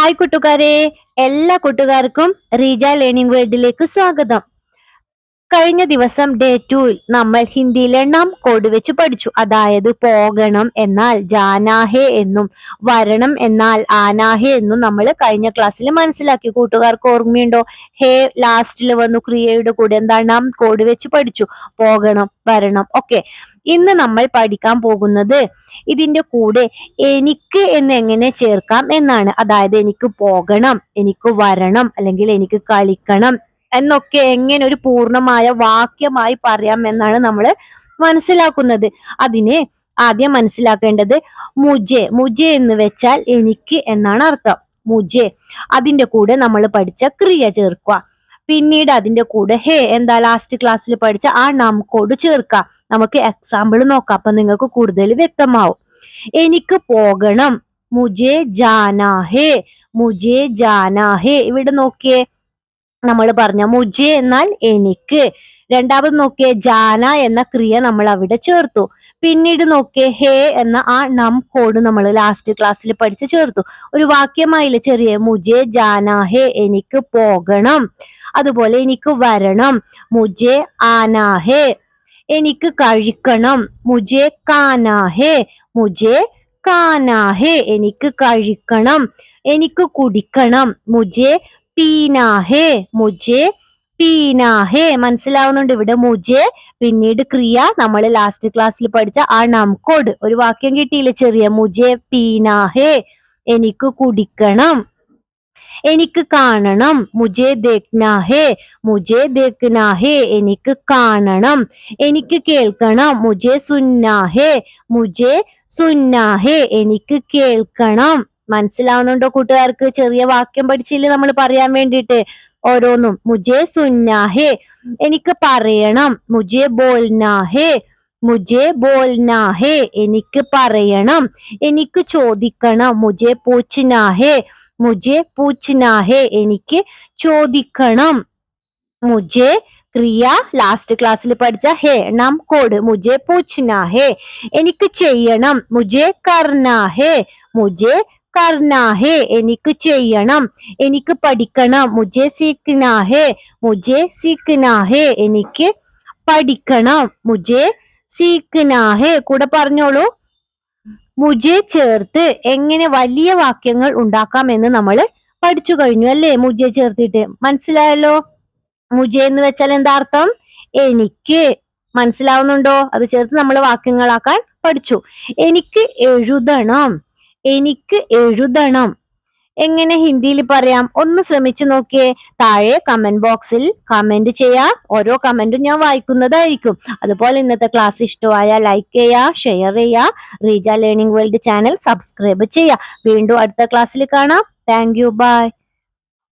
Hi കൂട്ടുകാരെ, എല്ലാ കൂട്ടുകാർക്കും റീജ ലേണിംഗ് വേൾഡിലേക്ക് സ്വാഗതം. കഴിഞ്ഞ ദിവസം ഡേ 2-ൽ നമ്മൾ ഹിന്ദിയിലെ നാം കോഡ് വെച്ച് പഠിച്ചു. അതായത് പോകണം എന്നാൽ ജാനാഹെ എന്നും വരണം എന്നാൽ ആനാഹെ എന്നും നമ്മൾ കഴിഞ്ഞ ക്ലാസ്സിൽ മനസ്സിലാക്കി. കൂട്ടുകാർക്ക് ഓർമ്മയുണ്ടോ? ഹേ ലാസ്റ്റിൽ വന്നു ക്രിയയുടെ കൂടെ. എന്താണ്? നാം കോഡ് വെച്ച് പഠിച്ചു. പോകണം, വരണം. ഓക്കെ, ഇന്ന് നമ്മൾ പഠിക്കാൻ പോകുന്നത് ഇതിന്റെ കൂടെ എനിക്ക് എന്ന് എങ്ങനെ ചേർക്കാം എന്നാണ്. അതായത് എനിക്ക് പോകണം, എനിക്ക് വരണം, അല്ലെങ്കിൽ എനിക്ക് കളിക്കണം എന്നൊക്കെ എങ്ങനെ ഒരു പൂർണ്ണമായ വാക്യമായി പറയാം എന്നാണ് നമ്മൾ മനസ്സിലാക്കുന്നത്. അതിന് ആദ്യം മനസ്സിലാക്കേണ്ടത് മുജെ എന്ന് വെച്ചാൽ എനിക്ക് എന്നാണ് അർത്ഥം. മുജെ, അതിന്റെ കൂടെ നമ്മൾ പഠിച്ച ക്രിയ ചേർക്കുക. പിന്നീട് അതിന്റെ കൂടെ ഹേ എന്താ ലാസ്റ്റ് ക്ലാസ്സിൽ പഠിച്ച ആ നാം കോഡ് ചേർക്കാം. നമുക്ക് എക്സാമ്പിൾ നോക്കാം, അപ്പൊ നിങ്ങൾക്ക് കൂടുതൽ വ്യക്തമാവും. എനിക്ക് പോകണം, മുജെ ജാനാ ഹേ, മുജെ ജാനാ ഹേ. ഇവിടെ നോക്കിയേ, നമ്മൾ പറഞ്ഞ മുജെ എന്നാൽ എനിക്ക്. രണ്ടാമത് നോക്കിയേ, ജാന എന്ന ക്രിയ നമ്മൾ അവിടെ ചേർത്തു. പിന്നീട് നോക്കിയേ, ഹേ എന്ന ആ നം കോഡ് നമ്മൾ ലാസ്റ്റ് ക്ലാസ്സിൽ പഠിച്ച് ചേർത്തു. ഒരു വാക്യമായില്ലേ ചെറിയ? മുജെ ജാനാ ഹേ, എനിക്ക് പോകണം. അതുപോലെ എനിക്ക് വരണം, മുജെ ആനാ ഹേ. എനിക്ക് കഴിക്കണം, മുജെ കാനാ ഹേ, മുജെ കാനാ ഹേ. എനിക്ക് കഴിക്കണം. എനിക്ക് കുടിക്കണം, മുജെ പീനാ ഹേ, മുജെ പീനാ ഹേ. മനസ്സിലാവുന്നുണ്ട്? ഇവിടെ മുജെ, പിന്നീട് ക്രിയ നമ്മൾ ലാസ്റ്റ് ക്ലാസ്സിൽ പഠിച്ച ആ നാം കോഡ്. ഒരു വാക്യം കിട്ടിയില്ലേ ചെറിയ? മുജെ പീനാ ഹേ, എനിക്ക് കുടിക്കണം. എനിക്ക് കാണണം, മുജെ ദേഖ്നാ ഹേ, മുജെ ദേഖ്നാ ഹേ. എനിക്ക് കാണണം. എനിക്ക് കേൾക്കണം, മുജെ സുന്നാ ഹേ, മുജെ സുന്നാ ഹേ. എനിക്ക് കേൾക്കണം. മനസ്സിലാവുന്നുണ്ടോ കൂട്ടുകാർക്ക്? ചെറിയ വാക്യം പഠിച്ചില്ലേ നമ്മൾ പറയാൻ വേണ്ടിയിട്ട് ഓരോന്നും. മുജെ സുന്നാ ഹേ, എനിക്ക് പറയണം, മുജെ ബോൽനാ ഹേ, മുജെ ബോൽനാ ഹേ. എനിക്ക് പറയണം. എനിക്ക് ചോദിക്കണം, മുജെ പൂച്ച്നാ ഹേ, മുജെ പൂച്ച്നാ ഹേ. എനിക്ക് ചോദിക്കണം. മുജെ ക്രിയ ലാസ്റ്റ് ക്ലാസ്സിൽ പഠിച്ച ഹേ നാം കോഡ്, മുജെ പൂച്ച്നാ ഹേ. എനിക്ക് ചെയ്യണം, മുജെ കർനാ ഹേ, മുജെ കർനാ ഹേ. എനിക്ക് ചെയ്യണം. എനിക്ക് പഠിക്കണം, മുജെ സീഖ്നാ ഹേ, മുജെ സീഖ്നാ ഹേ. എനിക്ക് പഠിക്കണം, മുജെ സീഖ്നാ ഹേ. കൂടെ പറഞ്ഞോളൂ. മുജെ ചേർത്ത് എങ്ങനെ വലിയ വാക്യങ്ങൾ ഉണ്ടാക്കാം എന്ന് നമ്മൾ പഠിച്ചു കഴിഞ്ഞു അല്ലേ? മുജെ ചേർത്തിട്ട് മനസ്സിലായല്ലോ. മുജെ എന്ന് വെച്ചാൽ എന്താ അർത്ഥം? എനിക്ക്. മനസ്സിലാവുന്നുണ്ടോ? അത് ചേർത്ത് നമ്മൾ വാക്യങ്ങളാക്കാൻ പഠിച്ചു. എനിക്ക് എഴുതണം, എനിക്ക് എഴുതണം. എങ്ങനെ ഹിന്ദിയിൽ പറയാം? ഒന്ന് ശ്രമിച്ചു നോക്കിയേ. താഴെ കമന്റ് ബോക്സിൽ കമന്റ് ചെയ്യാം. ഓരോ കമന്റും ഞാൻ വായിക്കുന്നതായിരിക്കും. അതുപോലെ ഇന്നത്തെ ക്ലാസ് ഇഷ്ടമായ ലൈക്ക് ചെയ്യുക, ഷെയർ ചെയ്യുക, Reeja learning world channel subscribe ചെയ്യുക. വീണ്ടും അടുത്ത ക്ലാസ്സിൽ കാണാം. Thank you, by.